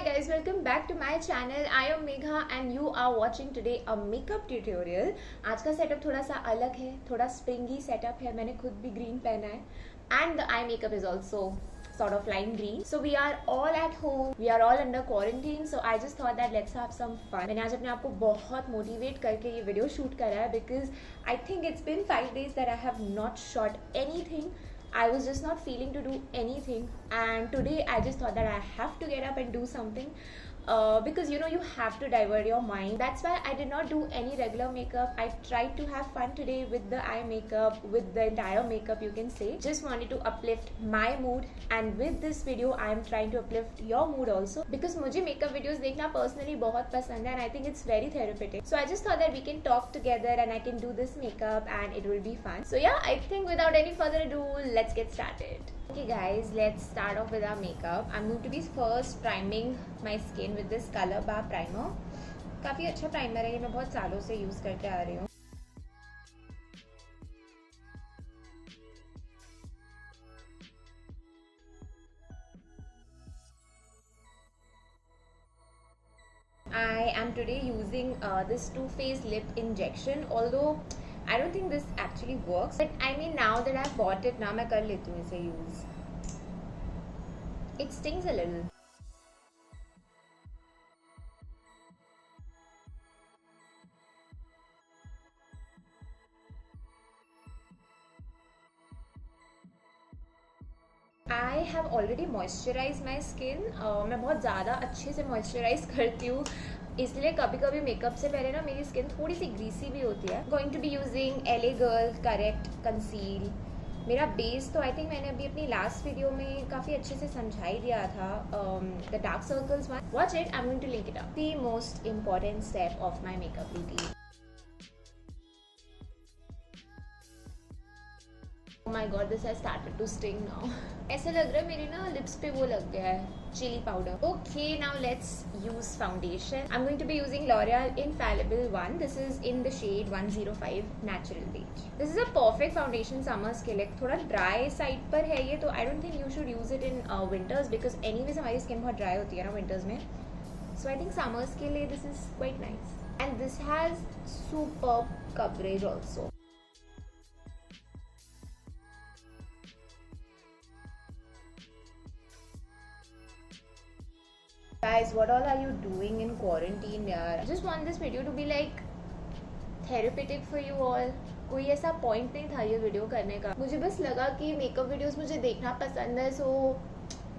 guys, welcome back to my channel. I am Megha and you are watching today a makeup tutorial. आज का setup थोड़ा सा अलग है, थोड़ा स्प्रिंगी सेटअप है. मैंने खुद भी ग्रीन पहना है and the eye makeup is also sort of lime green. So we are all at home, we are all under quarantine. So I just thought that let's have some fun. मैंने आज अपने आप को बहुत motivate करके ये video shoot करा है because I think it's been 5 days that I have not shot anything. I was just not feeling to do anything, and today I just thought that I have to get up and do something because you have to divert your mind. That's why I did not do any regular makeup. I tried to have fun today with the eye makeup, with the entire makeup you can say. Just wanted to uplift my mood, and with this video I am trying to uplift your mood also because मुझे makeup videos देखना personally बहुत पसंद है and I think it's very therapeutic. So I just thought that we can talk together and I can do this makeup and it will be fun. So yeah, I think without any further ado, let's get started. Okay guys, let's start off with our makeup. I'm going to be first priming my skin with this Color Bar primer. काफ़ी अच्छा primer है ये, मैं बहुत सालों से use करके आ रही हूँ. I am today using this Too Faced lip injection, although I don't think this actually works. But I mean, now that I've bought it, now मैं कर लेती हूँ इसे use. It stings a little. I have already moisturized my skin. मैं बहुत ज़्यादा अच्छे से moisturize करती हूँ, इसलिए कभी कभी मेकअप से पहले ना मेरी स्किन थोड़ी सी ग्रीसी भी होती है. Going to be using LA Girl correct conceal. मेरा बेस तो आई थिंक मैंने अभी अपनी लास्ट वीडियो में काफ़ी अच्छे से समझा ही दिया था. The dark circles one, watch it. I am going to link it up. The most important step of my makeup routine. Oh my god, this has started to sting now. ऐसा लग रहा है मेरी ना लिप्स पे वो लग गया है chilli powder. Okay, now let's use foundation. I'm going to be using L'Oreal Infallible one. This is in the shade 105 Natural Beige. This is a perfect foundation summers के लिए. थोड़ा ड्राई साइड पर है ये, तो I don't think you should use it in winters because anyways हमारी skin बहुत dry होती है ना winters में. So I think summers के लिए this is quite nice. And this has superb coverage also. Guys, what all are you doing in quarantine यार? I just want this video to be like therapeutic for you all. कोई ऐसा point नहीं था ये video करने का. मुझे बस लगा कि मेकअप वीडियोस मुझे देखना पसंद है, so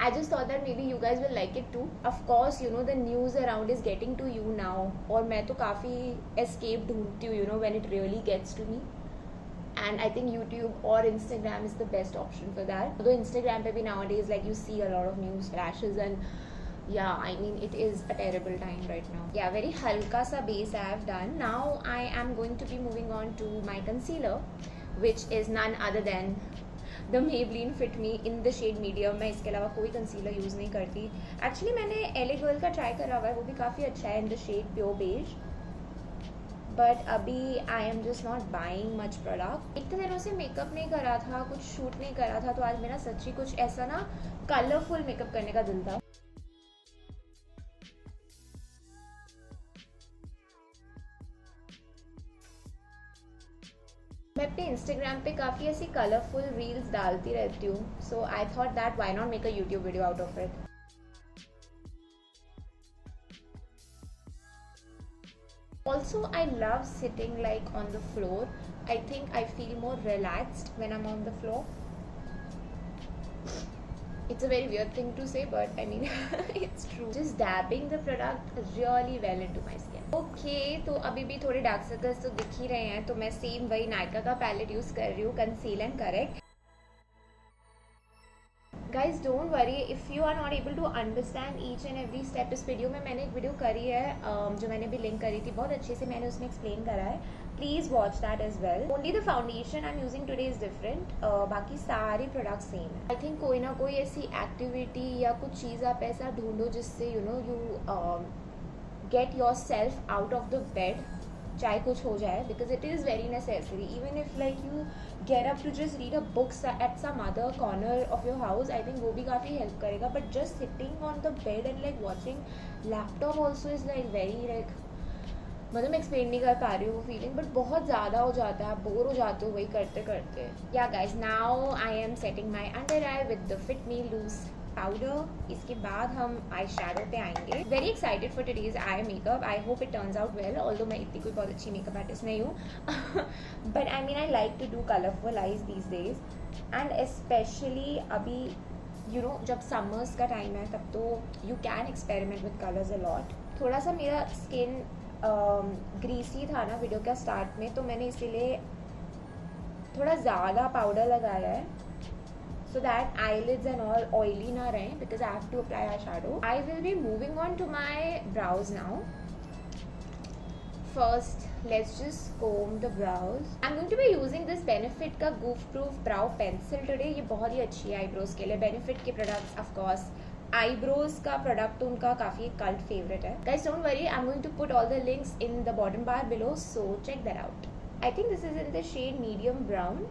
I just thought that maybe you guys will like it too. Of course, the news around is getting to you now. और मैं तो काफ़ी escape ढूंढती हूँ, when it really gets to me. And I think YouTube or Instagram is the best option for that. Although Instagram पे भी nowadays like you see a lot of news flashes and yeah, I mean it is a terrible time right now. Yeah, very halka sa base I have done. Now I am going to be moving on to my concealer, which is none other than the Maybelline Fit Me in the shade medium. मैं इसके अलावा कोई concealer use नहीं करती. Actually मैंने LA Girl का try करा हुआ है, वो भी काफ़ी अच्छा है in the shade Pure Beige. But अभी I am just not buying much product. इतने दिनों से मेकअप नहीं करा था, कुछ शूट नहीं करा था, तो आज मेरा सच्ची कुछ ऐसा ना कलरफुल मेकअप करने का दिल था. मैं अपने इंस्टाग्राम पे काफ़ी ऐसी कलरफुल रील्स डालती रहती हूँ, so I thought that why not make a YouTube video out of it. Also, I love sitting like on the floor. I think I feel more relaxed when I'm on the floor. It's a very weird thing to say, but I mean it's true. Just dabbing the product really well into my skin. Okay, तो अभी भी थोड़े dark circles तो दिख ही रहे हैं, तो मैं सेम वही नायका का पैलेट यूज़ कर रही हूँ, conceal and correct. Guys, don't worry if you are not able to understand each and every step. इस वीडियो में मैंने एक वीडियो करी है जो मैंने भी लिंक करी थी, बहुत अच्छे से मैंने उसमें एक्सप्लेन करा है. Please watch that as well. Only the foundation I am using today is different, बाकी सारे प्रोडक्ट सेम है. आई थिंक कोई ना कोई ऐसी एक्टिविटी या कुछ चीज़ आप ऐसा ढूंढो जिससे you get yourself out of the bed चाहे कुछ हो जाए, because it is very necessary. Even if like you get up to just read a books at some other corner of your house, I think वो भी काफ़ी help करेगा. But just sitting on the bed and like watching laptop also is like very like, मतलब मैं explain नहीं कर पा रही हूँ वो फीलिंग, बट बहुत ज़्यादा हो जाता है, आप बोर हो जाते हो वही करते करते. Yeah guys, now I am setting my under eye with the fit me loose powder. इसके बाद हम आई शैडो पे आएंगे. Very excited for today's eye makeup. I hope it turns out well, although मैं इतनी कोई बहुत अच्छी मेकअप आर्टिस्ट नहीं हूँ. But I mean I like to do colourful eyes these days, and specially अभी यू नो जब समर्स का टाइम है तब तो you can experiment with colours a lot. थोड़ा सा मेरा स्किन ग्रीसी था ना वीडियो का स्टार्ट में, तो मैंने इसीलिए थोड़ा ज़्यादा पाउडर लगाया है so that eyelids and all oily ना रहें, because I have to apply eyeshadow. I will be moving on to my brows now. First, let's just comb the brows. I'm going to be using this Benefit का Goof Proof Brow Pencil today. ये बहुत ही अच्छी है eyebrows के लिए. Benefit के products of course eyebrows का product उनका काफ़ी कल्ट फेवरेट है. Guys, don't worry, I'm going to put all the links in the bottom bar below, so check that out. I think this is in the shade medium brown.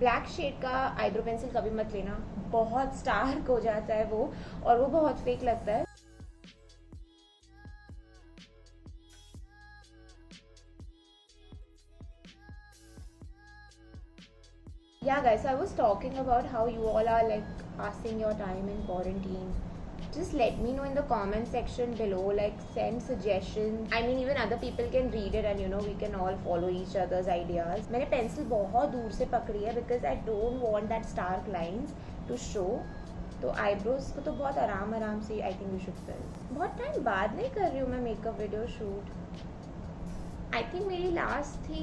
Black shade का eyebrow pencil कभी मत लेना, बहुत Stark हो जाता है वो, और वो बहुत फेक लगता है. Yeah guys, I was talking about how you all are like passing your time in quarantine. Just let me know in the comment section below, like send suggestions. I mean even other people can read it and you know we can all follow each other's ideas. मैंने pencil बहुत दूर से पकड़ी है because I don't want that stark lines to show. तो eyebrows को तो बहुत आराम आराम से I think you should fill. बहुत टाइम बाद नहीं कर रही हूँ मैं makeup video shoot. I think मेरी लास्ट थी,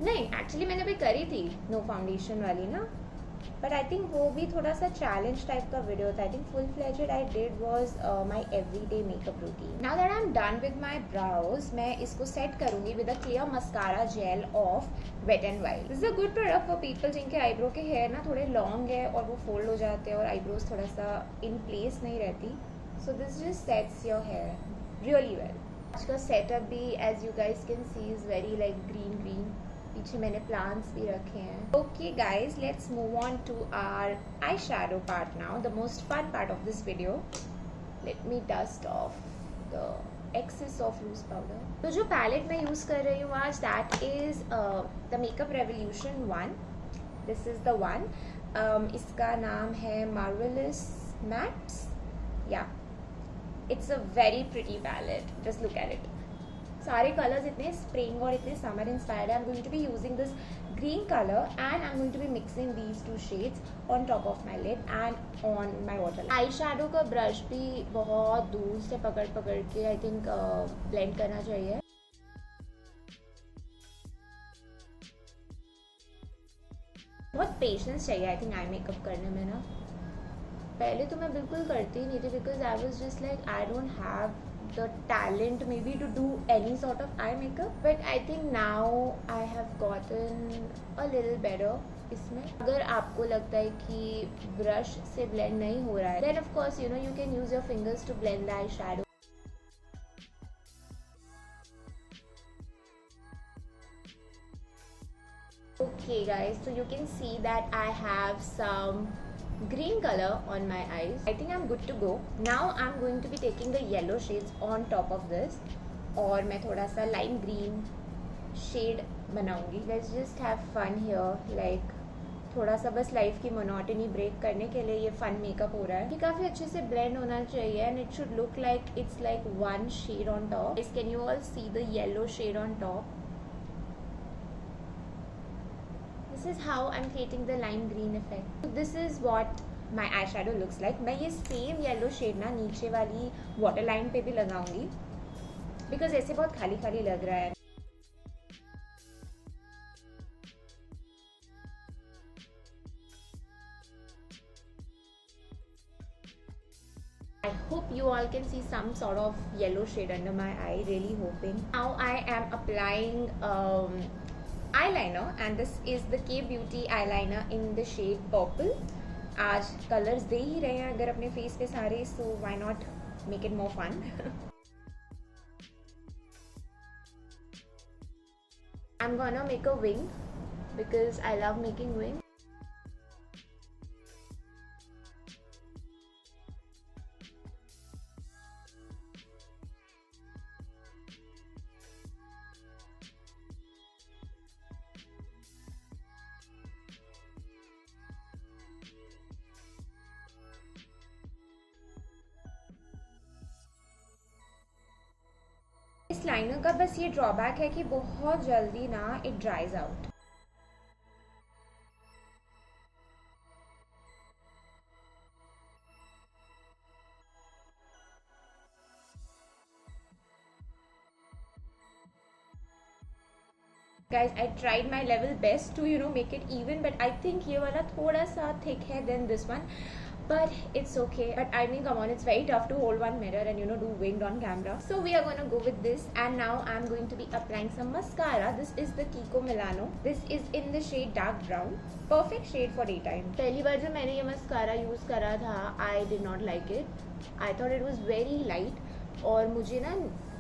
नहीं एक्चुअली मैंने अभी करी थी नो फाउंडेशन वाली ना, बट आई थिंक वो भी थोड़ा सा चैलेंज टाइप का वीडियो था. I think full fledged I did was my everyday makeup routine. Now that I am done with my brows, मैं इसको सेट करूंगी with a clear mascara gel of wet and wild. This is a good product for people जिनके eyebrow के hair ना थोड़े long है और वो फोल्ड हो जाते हैं और आईब्रोज थोड़ा सा इन प्लेस नहीं रहती. So this just sets your hair really well. आज का सेटअप भी as you guys can see is very like green green. पीछे मैंने प्लांट्स भी रखे हैं. Okay guys, let's move on to our eye shadow part now, the most fun part of this video. Let me dust off the excess of loose powder. तो जो palette मैं use कर रही हूँ आज, that is the makeup revolution 1. This is the one. इसका नाम है marvellous mattes. Yeah it's a very pretty palette, just look at it. सारे कलर्स इतने स्प्रिंग और इतने समर इंस्पायर्ड है. I am going to be using this green colour and I am going to be mixing these two shades on top of my lid and on my water. Eye shadow का brush भी बहुत दूर से पकड़ पकड़ के I think blend करना चाहिए. बहुत पेशेंस चाहिए आई थिंक आई मेकअप करने में ना. पहले तो मैं बिल्कुल करती ही नहीं थी because I was just like I don't have the talent maybe to do any sort of eye makeup, but I think now I have gotten a little better इसमें. अगर आपको लगता है कि ब्रश से ब्लेंड नहीं हो रहा है, then of course you know you can use your fingers to blend the eyeshadow. Okay guys, so you can see that I have some green color on my eyes. I think I'm good to go. Now I'm going to be taking the yellow shades on top of this, और मैं थोड़ा सा lime green shade बनाऊंगी. Let's just have fun here, like थोड़ा सा बस life की monotony break करने के लिए ये फन मेकअप हो रहा है. ये काफ़ी अच्छे से ब्लेंड होना चाहिए and it should look like it's like one shade on top. Can you all see the yellow shade on top? This is how I'm creating the lime green effect. So this is what my eyeshadow looks like. मैं ये same yellow shade ना नीचे वाली water line पे भी लगाऊंगी because ऐसे बहुत खाली खाली लग रहा है. I hope you all can see some sort of yellow shade under my eye. Really hoping. Now I am applying eyeliner and this is the K Beauty eyeliner in the shade purple. आज colours दे ही रहे हैं अगर अपने face पे सारे, so why not make it more fun. I'm gonna make a wing because I love making wings. इस liner का बस ये ड्रॉबैक है कि बहुत जल्दी ना it ड्राइज out. Guys, I tried my level best to make it even, but I think ये वाला थोड़ा सा thick है than this one, but it's okay. But I mean, come on, it's very tough to hold one mirror and do winged on camera. So we are going to go with this, and now I'm going to be applying some mascara. This is the Kiko Milano. This is in the shade dark brown. Perfect shade for daytime. पहली बार जब मैंने ये mascara use करा था, I did not like it. I thought it was very light. और मुझे ना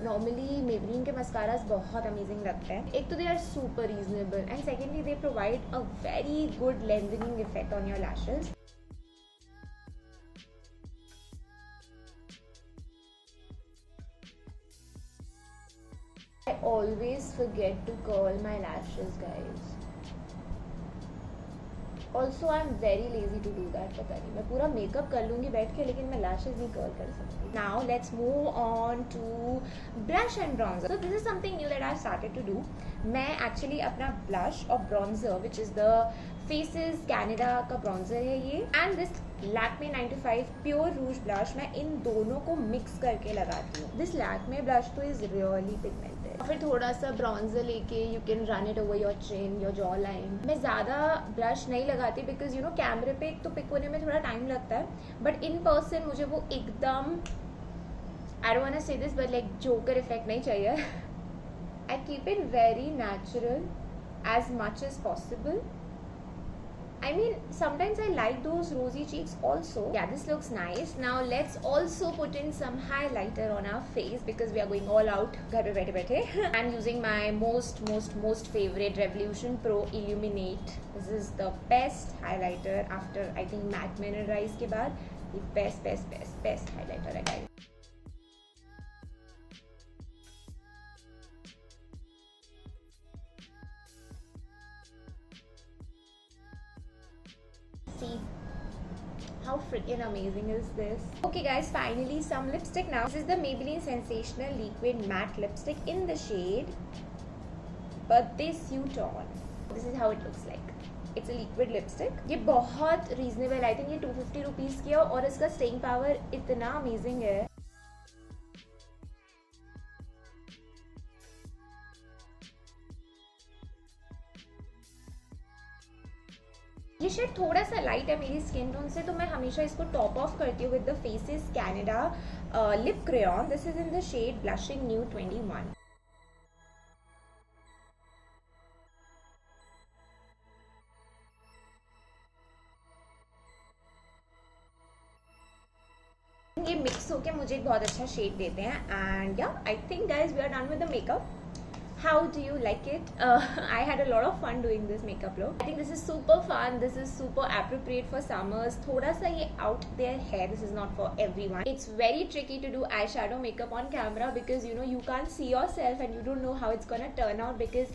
normally Maybelline के मस्कारास बहुत अमेजिंग लगते हैं. एक तो they are super reasonable and secondly they provide a very good lengthening effect on your lashes. I always forget to curl my lashes, guys. Also, I'm very lazy to do that. पता नहीं, मैं पूरा makeup कर लूँगी बैठ के, लेकिन मैं लैशेज नहीं कर्ल कर सकती. Now let's move on to blush and bronzer. So this is something new that I started to do. मैं actually अपना blush और bronzer, which is the Faces Canada का bronzer है ये, and this Lakme 95 Pure Rouge blush, मैं इन दोनों को mix करके लगाती हूँ. This Lakme blush तो is really pigmented. फिर थोड़ा सा bronzer लेके you can run it over your chin, your jaw line. मैं ज़्यादा blush नहीं लगाती because कैमरे पे एक तो पिक होने में थोड़ा टाइम लगता है, बट इन पर्सन मुझे वो एकदम I don't wanna say this but like joker effect नहीं चाहिए. I keep it very natural as much as possible. I mean, sometimes I like those rosy cheeks also. Yeah, this looks nice. Now let's also put in some highlighter on our face because we are going all out. घर पे बैठे बैठे. I'm using my most favorite Revolution Pro Illuminate. This is the best highlighter after I think matte mineralize के बाद ये best highlighter है guys. See how freaking amazing is this? Okay guys, finally some lipstick now. This is the Maybelline Sensational Liquid Matte Lipstick in the shade Birthday Suit On. This is how it looks like. It's a liquid lipstick. ये बहुत reasonable, I think ये 250 rupees की है और इसका staying power इतना amazing है. ये शेड थोड़ा सा लाइट है मेरी स्किन टोन से, तो मैं हमेशा इसको टॉप ऑफ करती हूँ with the faces Canada lip crayon. This is in the shade blushing new 21. ये मिक्स होके मुझे एक बहुत अच्छा शेड देते हैं. And yeah I think guys we are done with the makeup. How do you like it? I had a lot of fun doing this makeup look. I think this is super fun. This is super appropriate for summers. थोड़ा सा ये out there है. This is not for everyone. It's very tricky to do eyeshadow makeup on camera because you can't see yourself and you don't know how it's gonna turn out because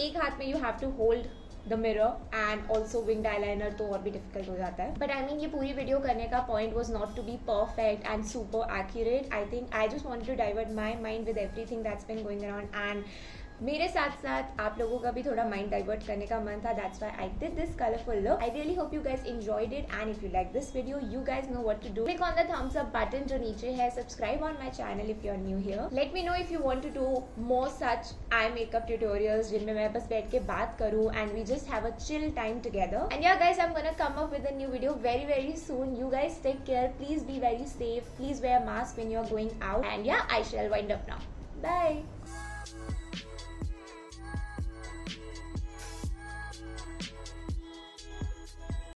एक हाथ में you have to hold the mirror and also winged eyeliner तो और भी difficult हो जाता है. But I mean ये पूरी वीडियो करने का point was not to be perfect and super accurate. I think I just wanted to divert my mind with everything that's been going around and मेरे साथ साथ आप लोगों का भी थोड़ा माइंड डाइवर्ट करने का मन था. That's why I did this colourful look. I really hope you guys enjoyed it and if you like this video you guys know what to do. Click on the thumbs up button जो नीचे है. Subscribe on my channel if you are new here. Let me know if you want to do more such eye makeup tutorials जिनमें मैं बस बैठ के बात करूं and we just have a chill time together. And yeah guys I am gonna come up with a new video very very soon. You guys take care. Please be very safe. Please wear a mask when you are going out. And yeah, I shall wind up now. Bye.